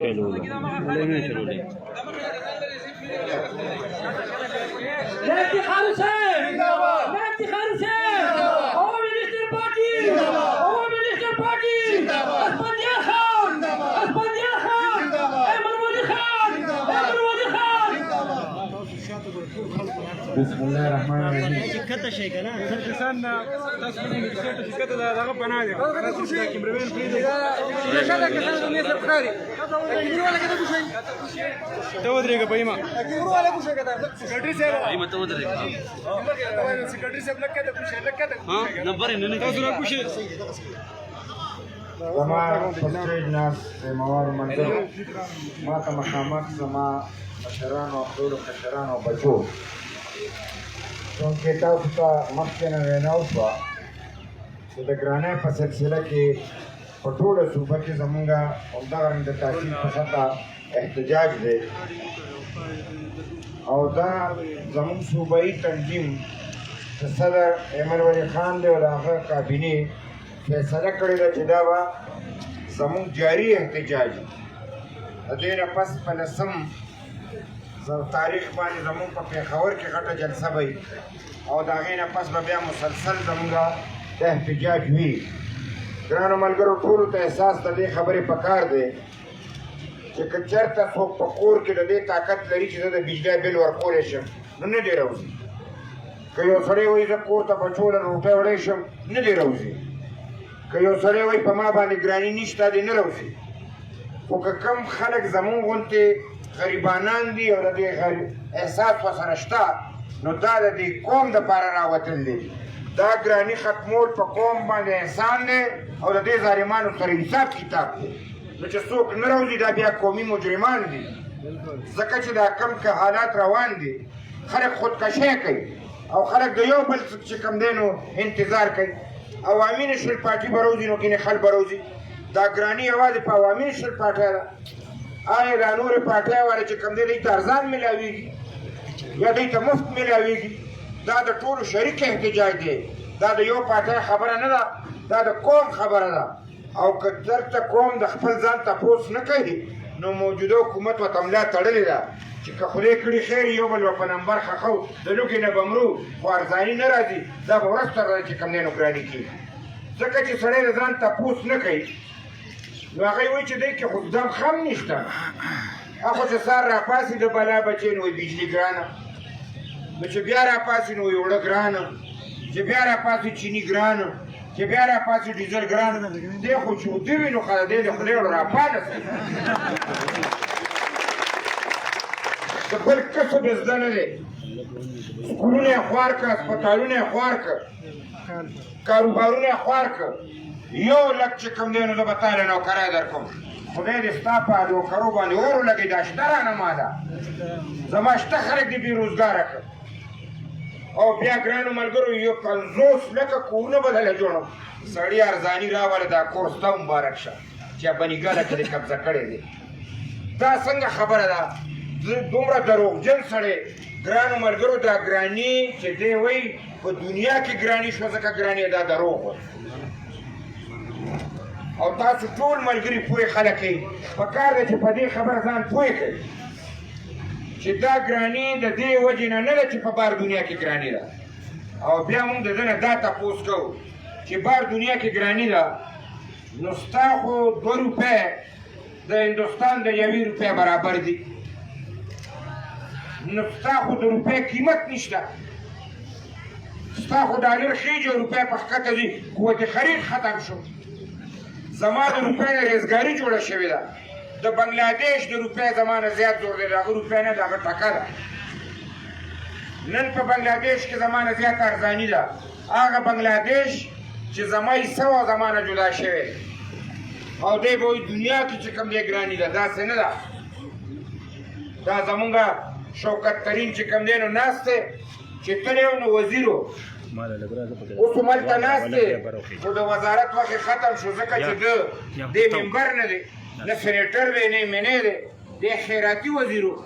افتخار حسین افتخار حسین عوامی لیگ پارٹی عوامی لیگ پارٹی اسپندیار خان اسپندیار خان امروزی خان امروزی خان بسم الله الرحمن الرحیم شکته شي کنه کسان تاسو باندې شکته دا دغه بنا دي تاسو چې کیمرمن پری دي شکته کسان د میسر خاري کیمرو ولا کده کوشي ته ودرېږه پېما کیمرو ولا کوشي کده سکرټری صاحب ایمه ته ودرېږه سکرټری صاحب لکه ته کوشي لکه ته ها نمبر یې نه تاسو نه کوشي زما په سټیج ناست موار منظر ما ته مخامخ زما مشرانو او ټولو کشرانو او بچو چونکې تاسو ته مخکې نه وینا وشوه چې د ګرانۍ په سلسله کې په ټوله صوبه کې زمونږ همدغه رنګ د تحصیل په سطح احتجاج دی او دا زمونږ صوبایي تنظیم چې صدر ایمن ولی خان دی او د هغه کابینې فیصله کړې ده چې دا به زمونږ جاري احتجاج د دې نه پس په 10 تاریخ باندې زمونږ په پېښور کې غټه جلسه به وي او د هغې نه پس به بیا مسلسل زمونږ د احتجاج وي ګرانو ملګرو ټولو ته احساس د دې خبرې پکار دی چې که چېرته څوک په کور کې د دې طاقت لري چې زه د بجلی بل ورکولی شم نو نه دی راوځي که یو سړی وایي زه کور ته بچو له روټۍ وړی شم نه دی راوځي که یو سړی وایي په ما باندې ګراني نشته دی نه راوځي خو که کم خلک زمونږ غوندې غریبانان دي او د دې احساس ورسره شته نو دا د دې قوم دپاره راوتل دی دا ګراني ختمول په قوم باندې احسان دی او د دې ظالمانو سره حساب کتاب دی نو چې څوک نه راوځي دا بیا قومي مجرمان دي ځکه چې دا کم که حالات روان دي خلک خودکشۍ کوي او خلک د یو بل چې کوم دی نو انتظار کوي عوامي نشل پارټي به راوځي نو کینې خل به راوځي دا ګراني یوازې په عوامي نشل پارټۍ ده آیا دا نورې پارټۍ والا چې کوم دی دوی ته ارزان میلاویږي یا دوی ته مفت میلاویږي دا د ټولو شریک احتجاج دی دا د یو پارټۍ خبره نه ده دا د قوم خبره ده او که دلته قوم د خپل ځان تپوس نه کوي نو موجوده حکومت ورته ملا تړلې ده چې که خدای کړي خیر یو بل به په نمبر خښو د لوږې نه به مرو خو ارزاني نه راځي دا به ورځ تر ورځې چې کوم دی نو ګراني کېږي ځکه چې سړی د ځان تپوس نه کوي نو هغه وایي چې دی کې خو دم خم نشته هغه چې سهار راپاسي د بلا بچی نو بجلي ګرانه نو چې بیا راپاسي نو اوړه ګرانه چې بیا راپاسي چیني ګرانه چې بیا راپاسي ډیزل ګرانه دی خو چې ودې وي نو خو دی د خولې وړو راپانسي د بل کسب یې زده نه دی سکولونه یې خوار کړه هسپتالونه یې خوار کړه کاروبارونه یې خوار کړه یو لک چې کوم دی نو زه به تاله نوکری در کوم خدای دې ستا په نوکرو باندې اور ولګوي دا شته رانه ما ده زما شته خلک دې بېروزګاره کړه او بیا ګرانو ملګرو یو 50 لکه کورونه به دله جوړم سړي ارزاني راوله دا کور ستا مبارک شه چې بنیګاله کې دې قبضه کړی دی دا څنګه خبره ده دومره دروغجن سړی ګرانو ملګرو دا ګراني چې دی وایي په دنیا کې ګراني شوه ځکه ګراني دا دروغ وه او تاسو ټول ملګري پوه خلک یې پکار دی چې په دې خبره ځان پوه کړئ چې دا ګراني د دې وجې نه نه ده چې په بار دنیا کې ګراني ده او بیا موږ د ده نه دا تپوس کوو چې بار دنیا کې ګراني ده نو ستا خو 2 روپۍ د هندوستان د 1 روپۍ برابر دي نو ستا خو د روپۍ قیمت نشته ستا خو ډالر خیږي او روپۍ په ښکته دي قوت خرید ختم شو زما د روپۍ نه ریزګاري جوړه شوې ده د بنګلادیش د روپۍ زما نه زیات زور دی د هغه روپۍ نه د هغه ټکه ده نن په بنګلادیش کې زما نه زیات ارزاني ده هغه بنګلادیش چې زما حصه وه زما نه جدا شوی او دی به وایي دنیا کې چې کوم دی ګراني ده داسې نه ده دا زمونږ شوکت ترین چې کوم دی نو ناست دی چې تللی نو وزیر و اوس هملته ناست دی خو د وزارت وخت ختم شو ځکه چې ده دې ممبر نه دی نه سینیټر دی نه منی دی دی خیراتي وزیر و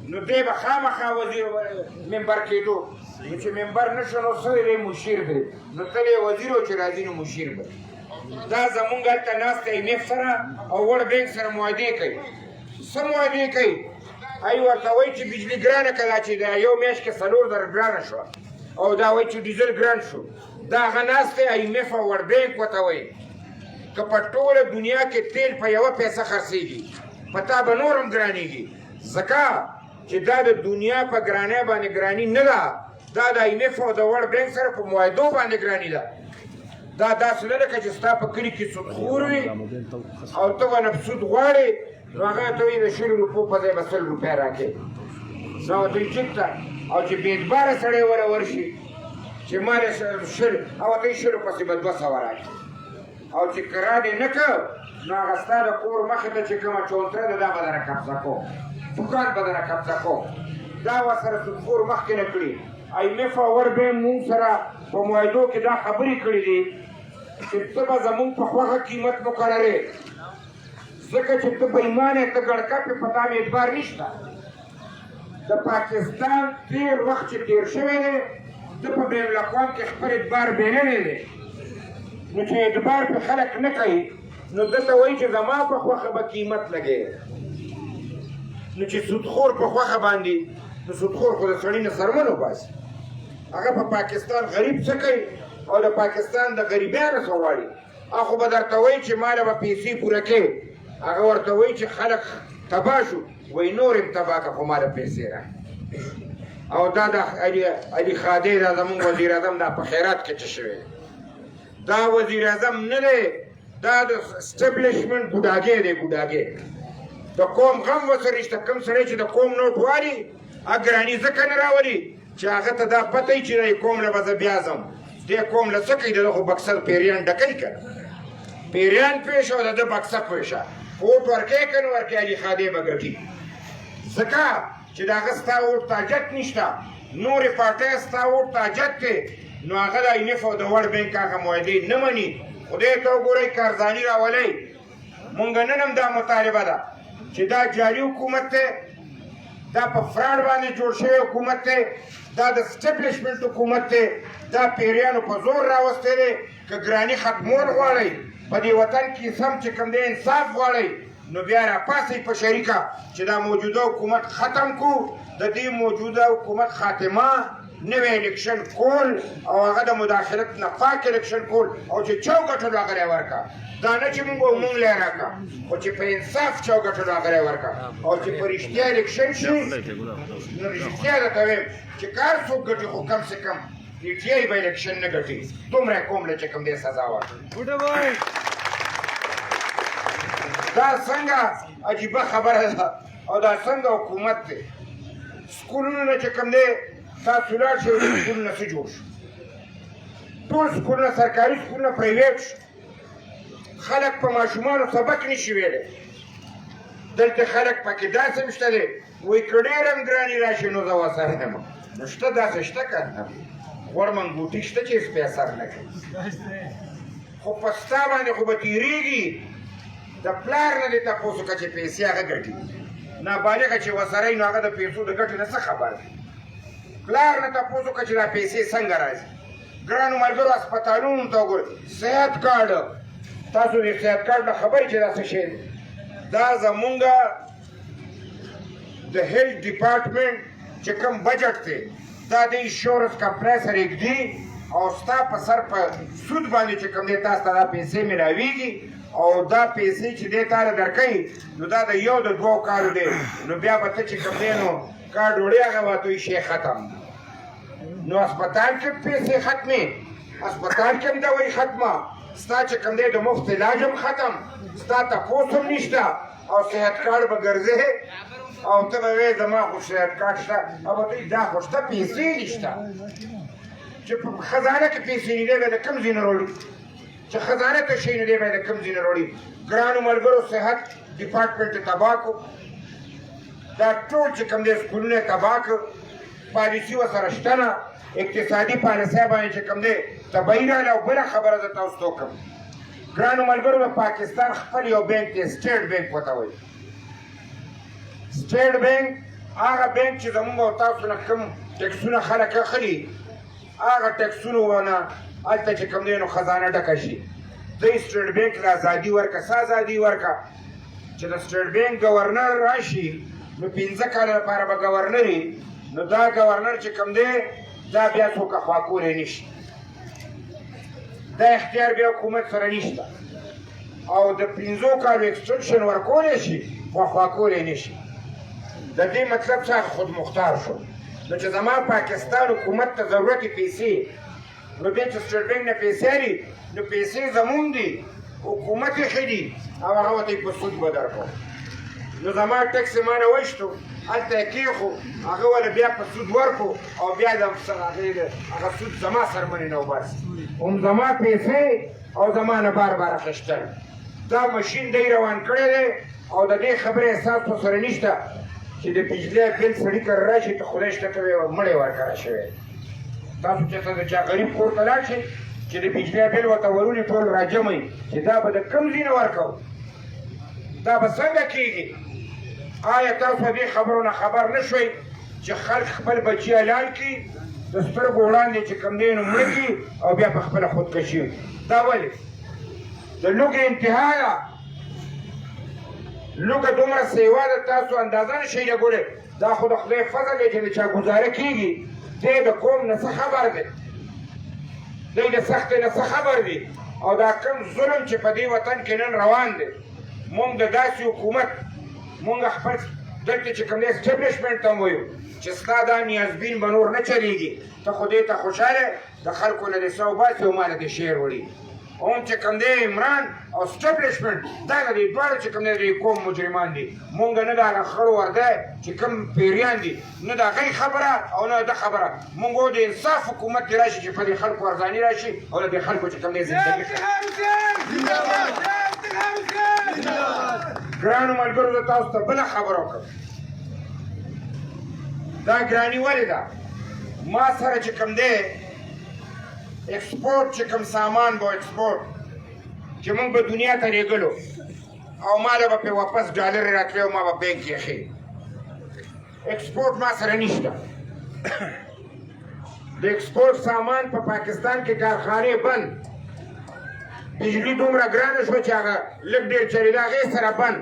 نو دی به خامخا وزیر ممبر کېدو نو چې ممبر نه شو نو څه دی مشیر دی نو تل یې وزیر و چې راځي نو مشیر به دا زمونږ هلته ناست دی IMF سره او ورلډ بینک سره معاهدې کوي څه معاهدې کوي ای ورته وایي چې بجلي ګرانه که دا چې د یو میاشت کې 4000 ګرانه شوه او دا وایي چې ډیزل ګران شو دا هغه ناست دی IMF او ورلډ بینک ورته وایي که په ټوله دنیا کې تیل په یوه پیسه خرڅېږي په تا به نور هم ګرانېږي ځکه چې دا د دنیا په ګرانۍ باندې ګراني نه ده دا د IMF او د ورلډ بینک سره په معاهدو باندې ګراني ده دا داسې نه ده که چې ستا په کلي کې سودخور وي او ته ورنه سود غواړې نو هغه ته وایي د 100 روپو په ځای به 100 روپۍ راکړې نو ورته وایي ټیک ده او چې بېدباره سړی ورشي چې ما دې 100 او ورته وایي 100 پسې به 200 راکړي او چې کرا دې نه کړ نو هغه ستا د کور مخې ته چې کومه چونتره ده دا به دره قبضه کوم دوکان به دره قبضه کوم دا ورسره سودخور مخکې نه کړي IMF او ورلډ بینک مونږ سره په معاهدو کې دا خبرې کړي دي چې ته به زمونږ په خوښه قیمت مقررې ځکه چې ته بېایمان یې ته ګړکپ یې په تا مې اعتبار نشته د پاکستان تېر وخت چې تېر شوی دی ته په بین الاقوام کې خپل اعتبار بېللی دی نو چې اعتبار پې خلک نه کوي نو دلته وایي چې زما په خوښه به قیمت لګوي نو چې سودخور په خوښه باندې نو سودخور خو د سړي نه سرمن وباسي هغه په پاکستان غریب څه کوي او د پاکستان د غریبیانو څه غواړي هغه به درته وایي چې ما له به پیسې پوره کړې هغه ورته وایي چې خلک تباه شو وایي نور هم تباه کړه خو ما له پیسې را او دا د علي خادی دا زمونږ وزیر اعظم دا په خیرات کې څه شوی دا وزیر اعظم نه دی دا د اسټبلیشمنټ ګوډاګی دی ګوډاګی د قوم غم ورسره شته کوم سړی چې د قوم نوټ والي هغه ګراني ځکه نه راولي چې هغه ته دا پته وي چې د قوم له به زه بیا ځم دې قوم له څه کوي د ده خو بکسه پیریان ډکوي که نه پیریان پېښ او د ده بکسه پېښه اوټ ورکوي که نه ورکوي علي خادی به ګټي ځکه چې د هغه ستا اوټ ته حاجت نشته نورې پارټۍ ستا اوټ ته حاجت دی نو هغه د IMF او د ورلډ بینک هغه معاهدې نه مني خدای ته وګورئ کارزاني راولئ مونږ نن هم دا مطالبه ده چې دا جاري حکومت دی دا په فراډ باندې جوړ شوی حکومت دی دا د اسټبلیشمنټ حکومت دی دا پیریانو په زور راوستی دی که ګراني ختمول غواړئ په دې وطن کې سم چې کوم دی انصاف غواړئ نو بیا راپاسئ په شریکه چې دا موجوده حکومت ختم کړو د دې موجوده حکومت خاتمه نوی الیکشن کول او هغه د مداخلت نه پاک الیکشن کول او چې چا وګټلو هغه لی ورکړه دا نه چې مونږ مونږ لی راکړه خو چې په انصاف چا وګټلو هغه لی ورکړه او چې په رښتیا الیکشن شي نو رښتیا درته وایم چې کار څوک ګټي خو کم سے کم رښتیا یې به الیکشن نه ګټي دومره یې قوم له چې کوم دی سزا ورکړي دا څنګه عجیبه خبره ده او دا څنګه حکومت دی سکولونو نه چې کوم دی تاسو لاړ شئ سکولونه څه جوړ شو ټول سکولونه سرکاري سکولونه پرایویټ شو خلک په ماشومانو سبق نشي ویلی دلته خلک پکې داسې هم شته دی وایي که ډېر هم ګرانې راشي نو زه ورسره یم نو شته داسې شته که نه غوړ منګوټي شته چې هېڅ پې اثر نه کوي خو په ستا باندې خو به تېرېږي د پلار نه دې تپوس وکړه چې پیسې هغه ګټي نابالغه چې ورسره وي نو هغه د پیسو د ګټې نه څه خبر دی پلار نه تپوس وکړه چې دا پیسې څنګه راځي ګرانو ملګرو هسپتالونو ته وګورئ صحت کارډ تاسو د صحت کارډ نه خبرې چې دا څه شی دی دا زمونږ د هیلث ډپارټمنټ چې کوم بجټ دی دا د انشورنس کمپنۍ سره ږدي او ستا په سر په سود باندې چې کوم دی تاسو ته دا پیسې میلاویږي او دا پیسې چې دی تاله درکوي نو دا د یو د دوو کالو دی نو بیا به ته چې کوم دی نو کار ډوډۍ هغه به ته شی ختم نو هسپتال کې پیسې ختمې هسپتال کې هم دوایي ختمه ستا چې کوم دی د مفت علاج هم ختم ستا تپوس هم نشته او صحت کارډ به ګرځې او ته به وایې زما خو صحت کارډ شته او به ته دا خو شته پیسې نشته چې په خزانه کې پیسې نه دی بیا د کوم ځای نه راوړي چې خزانه ته شی نه دی بیا د کوم ځای نه راوړي ګرانو ملګرو صحت ډپارټمنټ یې تباه کړو دا ټول چې کوم دی سکولونه یې تباه کړ پالیسي ورسره شته نه اقتصادي پالیسۍ باندې چې کوم دی تباهي راغله او بله خبره زه تاسو ته وکړم ګرانو ملګرو د پاکستان خپل یو بینک دی سټیټ بینک ورته وایي سټیټ بینک هغه بینک چې زمونږ او تاسو نه کوم ټکسونه خلک اخلي هغه ټکسونو نه هلته چې کوم دی نو خزانه ډکه شي دوی سټیټ بانک له ازادي ورکړه څه ازادي ورکړه چې د سټیټ بانک ګورنر راشي نو 15 کاله لپاره به ګورنر وي نو دا ګورنر چې کوم دی دا بیا څوک خوا کولی نه شي دا اختیار بیا حکومت سره نشته او د 15 کالو اکسټنشن ورکولی شي خو خوا کولی نه شي د دې مطلب څه خود مختار شو نو چې زما پاکستان حکومت ته ضرورت پیسې نو بیا چې سټیټ بانک نه پیسې اخلي نو پیسې زمون دي حکومت یې ښه دي او هغه ورته یې په سود به درکړو نو زما ټکس یې ما نه وشتو هلته یې کېښو هغه ولې بیا په سود ورکړو او بیا د هغه سود زما سرمنې نه وباسي هم زما پیسې او زما نه بار بار اخیستل دا مشین دی روان کړی دی او د دې خبرې احساس په سره نشته چې د بجلي بل سړي کره راشي ته خدای شته کوي مړی ورکړی شوی تاسو چې ته د چا غریب کور ته لاړ شئ چې د بجلي بل ورته ورولي ټول راجمئ چې دا به د کوم ځای نه ورکوو دا به څنګه کېږي آیا تاسو دې خبرو نه خبر نه شوئ چې خلک خپل بچي حلال کړي د سترګو وړاندې چې کوم دی نو مړه کړي او بیا په خپله خودکشي دا ولې د لوږې انتها ده لوږه دومره سیوا ده تاسو اندازه نه شئ لګولی دا خو د خدای فضل دی چې د چا ګزاره کېږي دی د قوم نه څه خبر دی دی د سختۍ نه څه خبر دی او دا کوم ظلم چې په دې وطن کې نن روان دی مونږ د داسې حکومت مونږ خپل دلته چې کوم دی اسټبلیشمنټ ته وایو چې ستا دا نیازبین به نور نه چلېږي ته خو دې ته خوشحاله د خلکو نه دې څه وباسي او ما له دې شعر وړي هم چې کوم دی عمران او اسټبلیشمنټ دا د دې دواړو چې کوم دی د قوم مجرمان دي مونږ نه د هغه خړو ورده چې کوم پیریان دي نه د هغې خبره او نه د خبره مونږ د انصاف حکومت دې راشي چې په دې خلکو ارزاني راشي او د دې خلکو چې کوم دی زندګي ګرانو ملګرو زه تاسو ته بله خبره وکړم دا ګراني ولې ده ما سره چې کوم دی ایکسپورټ چې کوم سامان به ایکسپورټ چې موږ به دنیا ته لېږلو او ما له به پرې واپس ډالرې راتلې او ما به بینک کې ایښې ایکسپورټ ما سره نشته د ایکسپورټ سامان په پاکستان کې کارخانې بند بجلي دومره ګرانه شوه چې هغه لږ ډېر چلېده هغې سره بند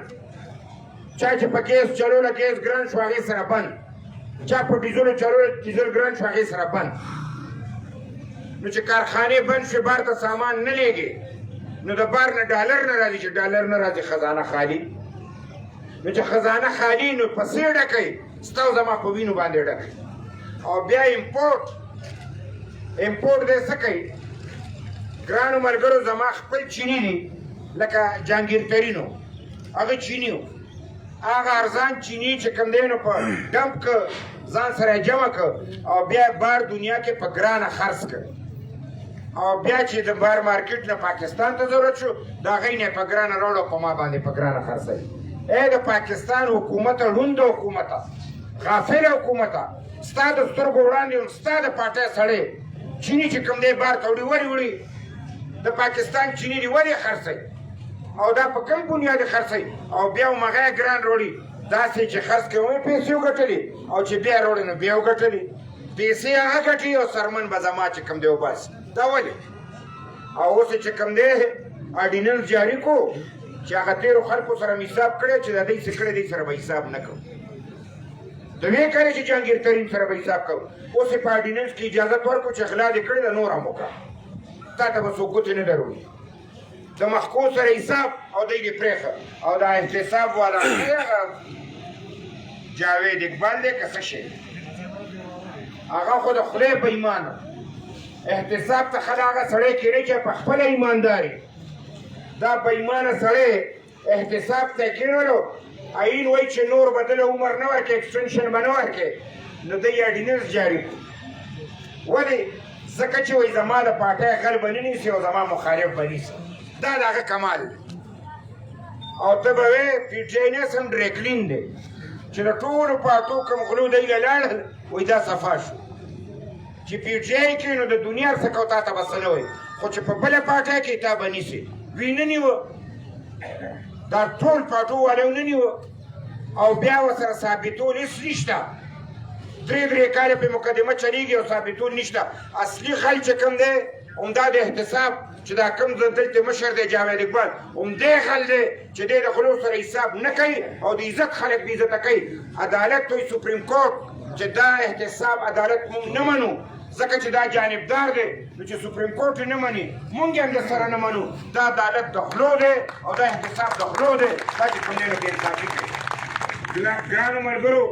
چا چې په ګیس چلوله ګیس ګران شو هغې سره بند چا په ډیزلو چلوله ډیزل ګران شو هغې سره بند نو چې کارخانې بند شوې بار ته سامان نه لېږي نو د بار نه ډالر نه راځي چې ډالر نه راځي خزانه خالي نو چې خزانه خالي نو پسې ډکوي ستا او زما په وینو باندې ډکوي او بیا امپورټ دی څه کوي ګرانو ملګرو زما خپل چیني دي لکه جهانګیر ترینو هغه چیني و هغه ارزان چیني چې کوم دی نو په ډمپ که ځان سره جمع که او بیا بار دنیا کې په ګرانه خرڅ که او بیا چې د بار مارکیټ نه پاکستان ته ضرورت شو د هغې نه یې په ګرانه راوړو په ما باندې په ګرانه خرڅوي ای د پاکستان حکومته ړونده حکومته غافله حکومته ستا د سترګو وړاندې هم ستا د پاټۍ سړی چیني چې کوم دی بار ته وړي وړي د پاکستان چیني دي ولې خرڅوي او دا په کوم بنیاد خرڅوي او بیا هم هغه یې ګران راوړي داسې چې خرڅ کوي هم یې پیسې وګټلې او چې بیا راوړي نو بیا وګټلې پیسې هغه ګټي او سرمن به زما چې کوم دی وباسي دا ولې او اوس چې کوم دی اډیننس جاري کو چې هغه تېرو خلکو سره مې حساب کړی چې د دوی څه کړی دی سره به حساب نه کوو د وې کړی چې جهانګیر ترین سره به حساب کوو اوس یې په اډیننس کې اجازت ورکړو چې غلا دې کړې ده نور هم وکړه تا ته به څوک ګوتې نه دروړي د محکو سره حساب او دی دې پرېښه او دا احتساب والا جاوید اقبال دی که څه شی هغه خو د خدای په ایمان احتساب ته خل هغه سړی کېدی چې په خپله ایمانداري دا په ایمانه سړی احتساب ته کېنولو عین وایي چې نور به دله عمر نه ورکړي ایکسټنشن به نه ورکړي نو دی اډیننس جاري کړو ولې ځکه چې وایي زما د پاټۍ غل به نه نیسي او زما مخالف به نیسي دا د هغه کمال او ته به وایې پي ټي آی نس هم ډریکلین دی چې د ټولو پارټو کوم غلو دی له لاړل وایي دا صفا شو چې پي ټي آی کې نو د دنیا څه کو تا ته به څه نه وایي خو چې په بله پاټۍ کې تا به نیسي وی نه نیوه دا ټول پارټو والا نه نیوه او بیا ورسره ثابتول هېڅ نشته درې کاله پرې مقدمه چلېږي او ثابتول نشته اصلي خل چې کوم دی همدا د احتساب چې دا کوم دلته مشر دی جاوید اقبال همدې خل دی چې دی د خلو سره حساب نه کوي او د عزت خلک بې عزته کوي عدالت وایي سپریم کورټ چې دا احتساب عدالت موږ نه منو ځکه چې دا جانبدار دی نو چې سپریم کورټ یې نه مني موږ هم درسره نه منو دا عدالت د خلو دی او دا احتساب د خلو دی دا چې کوم دی نو بې انصافي کوي ګرانو ملګرو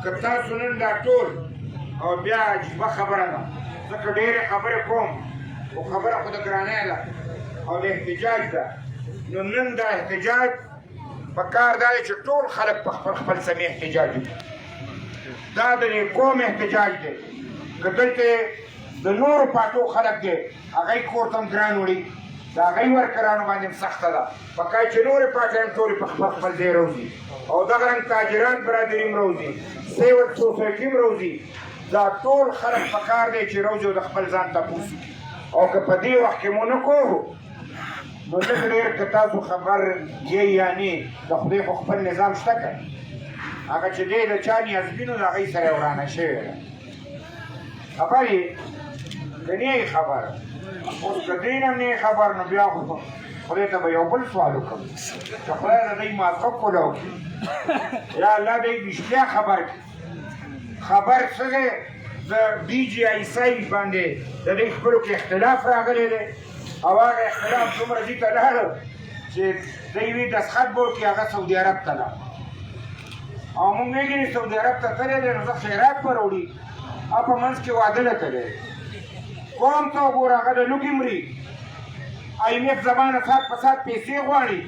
که تاسو نن دا ټول او بیا عجیبه خبره ده ځکه ډېرې خبرې کوم خو خبره خو د ګرانۍ ده او د احتجاج ده نو نن دا احتجاج په کار دا دی چې ټول خلک په خپل خپل سمې احتجاج وکړي دا د دې قوم احتجاج دی که دلته د نورو پارټو خلک دی هغوی کور ته هم ګران وړي د هغوی ورکرانو باندې هم سخته ده پکار چې نورې پارټۍ هم ټولې په خپل خپل ځای روځي او دغه رنګ تاجران برادري هم روځي سیول سوسایټي هم روځي دا ټول خلک په کار دی چې روځي او د خپل ځان تپوس وکړي او که په دې وخت کې مو نه کوو نو لږ ډېر که تاسو خبر یې یا نه د خدای خو خپل نظام شته که هغه چې دی د چا نیازبین و د هغوی سره یې ورانه شوې ده خبر یې که نه یې خبر اوس که دې نه هم نه یې خبر نو بیا خو خدای ته به یو بل سوال وکړم چې خدای د دوی مازغه کولاو کړي یا الله دوی رښتیا خبر کړي خبر څه دی د بي جي آی سای باندې د دوی خپلو کې اختلاف راغلی دی او هغه اختلاف دومره دې ته لاړ چې دوی وي دستخط به وکړي هغه سعودي عرب ته لاړ او موږ ویلي سعودي عرب ته تللی دی نو زه خیرات به راوړي او په منځ کې واده له تللی قوم ته وګوره هغه د لوږې مري IMF زمانه سات په سات پیسې غواړي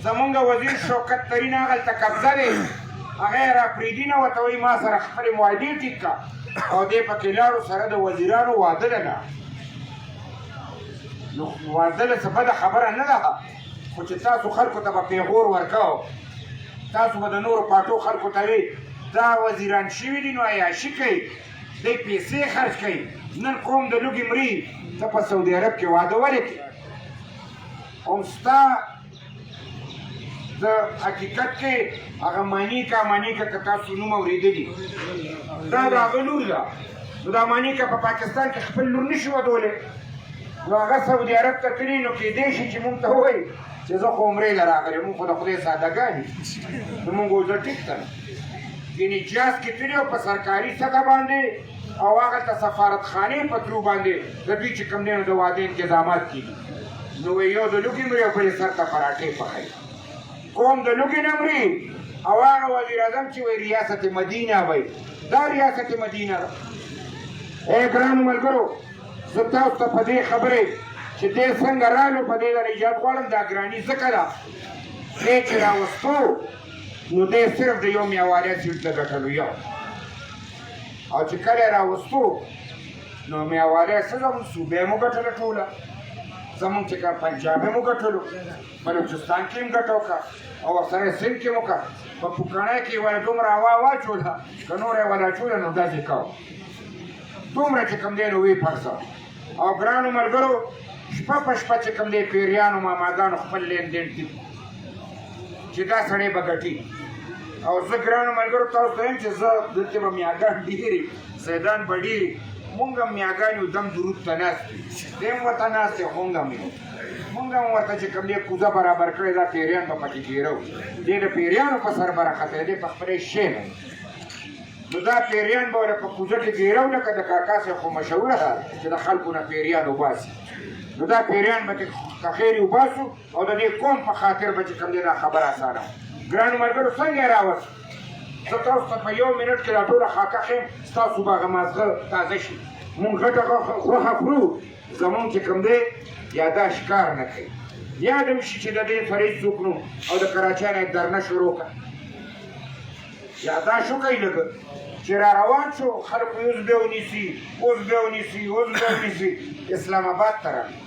زمونږ وزیر شوکت ترین هغلته قبضه دی هغه یې راپرېږدي نه ورته وایي ما سره خپلې معاهدې ټیک کړه او دې پکې لاړو سره د وزیرانو واده له نه نو واده له څه بده خبره نه ده خو چې تاسو خلکو ته به پیغور ورکوو تاسو به د نورو پارټو خلکو ته وي دا وزیران شوي دي نو عیاشي کوي دی پیسې خرج کوي نن قوم د لوږې مري ته په سعودي عرب کې واده ولې کوي هم ستا د حقیقت کې هغه مانیکا که تاسو نوم اورېدلي دا د هغه لور ده نو دا مانیکا په پاکستان کې خپل لور نشي ودولی نو هغه سعودي عرب ته تلي نو کیدی شي چې مونږ ته ووایي چې زه خو عمرې له راغلی مونږ خو د خدای سادهګان یو نو مونږ وزه ټیک ده یعنې جاز کې تلي او په سرکاري سطح باندې او هغلته سفارتخانې په تلو باندې د دوی چې کوم دی نو د واده انتظامات کېږي نو یو د لوږې مري او بل یې سر ته پراټې پخوي قوم د لوږې نه مري او هغه وزیر اعظم چې وایي ریاست مدینه وایي دا ریاست مدینه ده ای ګرانو ملګرو زه تاسو ته په دې خبرې چې دې څنګه رالو په دې د نجات غواړم دا ګراني ځکه ده دې چې راوستو نو دې صرف د یو میواریا سیټ د ګټلو یو او چې کله یې راوستو نو میواریا څه زموږ صوبه یې مو ګټله ټوله زمونږ چې کوم پنجاب یې مو ګټلو بلوچستان کې هم ګټه وکړه او ورسره سند کې مو وکړه په پوکڼۍ کې یې وله دومره هوا واچوله که نوره یې وله اچوله نو داسې کوو دومره چې کوم دی نو ویې پړسه او ګرانو ملګرو شپه په شپه چې کوم دی پیریانو ماماګانو خپل لیندین ټیک چې دا سړی به ګټي او زه ګرانو ملګرو تاسو ته وایم چې زه دلته به میاګان ډېرې سیدان به ډېرې مونږ هم میاګان یو دم درود ته ناست دی هم ورته ناست دی خو هم یو مونږ هم ورته چې کوم دی کوزه برابر کړې دا پیریان به پکې ګیرو دی د پیریانو په سر به راختی دی په خپلې شی نه نو دا پیریان به ورته په کوزه کې ګیرو لکه د کاکا صاحب خو مشهوره ده چې د خلکو نه پیریان وباسي نو دا پیریان به که خیر یې وباسو او د دې قوم په خاطر به چې کوم دی دا خبره اسانه ګرانو ملګرو څنګه یې راوست زه تاسو ته په 1 منټ کې دا ټوله خاکه ښیم ستاسو به هغه مازغه تازه شي مونږ غټه غوښه خورو زمونږ چې کوم دی یاداشت کار نه کوي یاد هم شي چې د دې فرید څوک نو او د کراچۍ نه یې درنه شروع کړه یاداشت وکړئ لږه چې را روان شو خلکو اوس بیا ونیسي اسلام آباد ته راغلو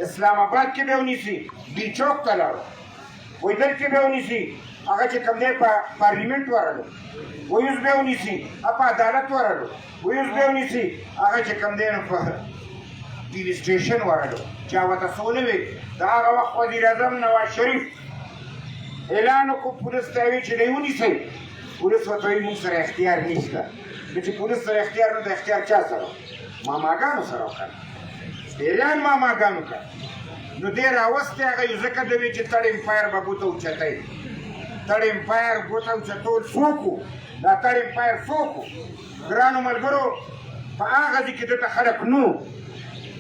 اسلام آباد کې بیا ونیسي بي چوک ته لاړو وایي دلته بیا ونیسي هغه چې کوم دی په پارلیمنټ ورغلو وایي اوس بیا ونیسي په عدالت ورغلو وایي اوس بیا ونیسي هغه چې کوم دی نو په ټي وي سټیشن ورغلو چا ورته څه ونه ویل د هغه وخت وزیر اعظم نواز شریف اعلان وکړو پولیس ته یې ویل چې دی ونیسئ پولیس ورته وایي موږ سره اختیار نشته نو چې پولیس سره اختیار نو د اختیار چا سره ماماګانو سره وکړه پیریان ماماګانو کا نو دې راوستې هغه یو ځکه د وی چې تړ امپایر به ګوته اوچتای تړ امپایر ګوته اوچتول څوک وو دا تړ امپایر څوک وو ګرانو ملګرو په هغه ځای کې دلته خلک نو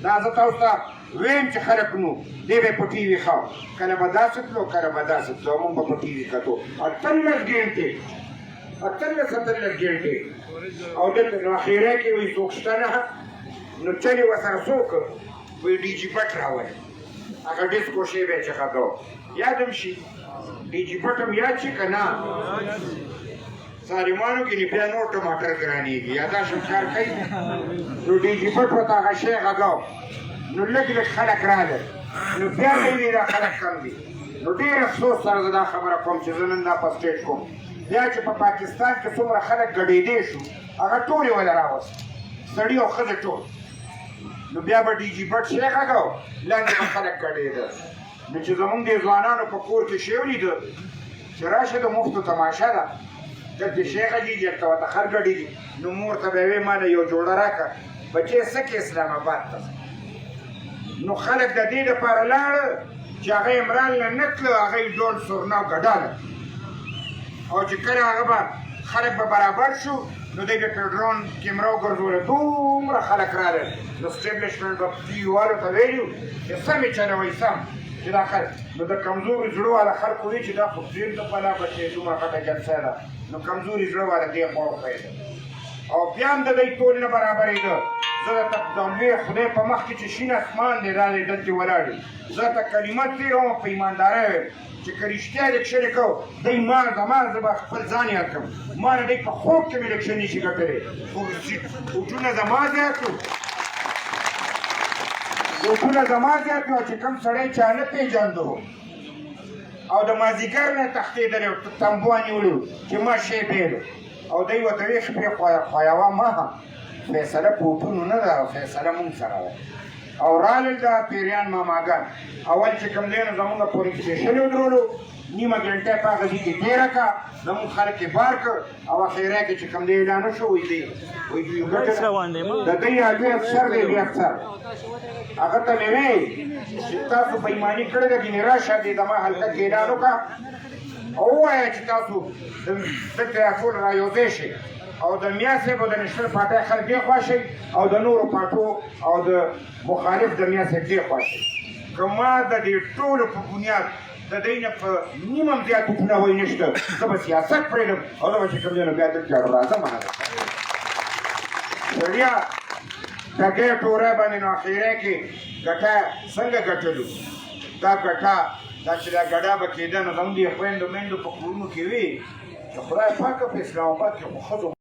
دا زه تاسو ته ویم چې خلک نو دی به په ټي وي ښه کله به داسې تلو کله به داسې تلو موږ به په ټي وي کتو 18 ګنټې 18 ګنټې او دلته نو اخیری کې وایي څوک شته نه نو چلې ورسره څوک وایي ډي جي بټ راولي هغه ډیسکو شی به یې چې ښه کوو یاد هم شي ډي جي بټ هم یاد شي که نه ظالمانو کې بیا نور ټماټر ګرانېږي یا دا شمشار کوي نو ډي جي بټ ورته هغه شی غږاو نو لږ لږ خلک راغلل نو بیا کوي دا خلک کم دي نو ډېر افسوس سره زه دا خبره کوم چې زه نن دا په سټیج کوم بیا چې په پاکستان کې څومره خلک ګډېدی شو هغه ټول یې وله راوست سړي او ښځې ټول نو بیا به ډي جي بټ شی غږاو لاندې به خلک ګډېده نو چې زمونږ د ځوانانو په کور کې شی ولیده چې راشه د مفتو تماشه ده دلته شی غږېږي هلته ورته خر ګډېږي نو مور ته به یې ویې ماله یو جوړه راکړه بچې څه کې اسلام آباد ته نو خلک د دې دپاره لاړه چې هغه عمران نه نه تله هغه یې ډول سورنا او ګډاله او چې کله هغه به خلک به برابر شو نو دی به پرې ډرون کیمره وګرځوله دومره خلک راغلل نو سټیبلیشمنټ به ټي وي والو ته ویلي چې سمې چلوئ سم چې دا خلک نو د کمزوري زړه والا خلکو وایي چې دا خو ډېر د بلا بچې دومره غټه جلسه ده نو کمزوري زړه والا دې خوا وښیده او بیا هم د دوی ټول نه برابرېده زه درته د لوی خدای په مخ کې چې شین اسمان دی دا دی دلته ولاړ دی زه درته کلمه تېروم په ایماندارۍ وایم چې که رښتیا الیکشن یې کوو دی ما زما زه به خپل ځان یاد کړم ما نه دی په خوب کې مې الیکشن نشي ګټلی خو ووټونه زما زیات وو ووټونه زما زیات وو چې کوم سړی چا نه پېژانده او د مازدیګر نه تښتېدلی و تمبو نیولی و چې ما شی بیلو او دی ورته ویې شپې خویوه ما هم فیصله په وټونو نه ده فیصله مونږ سره ده او رالل دا پیریان ماماګان اول چې کوم دی نو زمونږ پولیس سټیشن یې ودرولو نیمه ګنټه په هغه ځای کې تېره کړه زمونږ خلک یې بار کړ او اخیری کې چې کوم دی اعلان وشو وایي دی وایي د دوی لوی افسر دی لوی افسر هغه ته مې ویل چې تاسو بېایماني کړې ده ګینې راشه دې زما حلقه کې اعلان وکړه او ووایه چې تاسو دلته ټول را یوځای شئ او د میا صاحب او د نېشنل پارټۍ خلک دې خوا شئ او د نورو پارټو او د مخالف د میا صاحب دې خوا شئ که ما د دې ټولو په بنیاد د دوی نه په نیم هم زیات وټونه وایي نشته زه به سیاست پرېږدم او زه به چې کوم دی نو بیا دلته راځم سړیا ټګۍ ټوری باندې نو اخیری کې ګټه څنګه ګټلو دا ګټه دا چې دا ګډه به کېده نو زموږ د خویندو میندو په کورونو کې وي چې خدای پاکه په اسلام آباد کې خو ښځو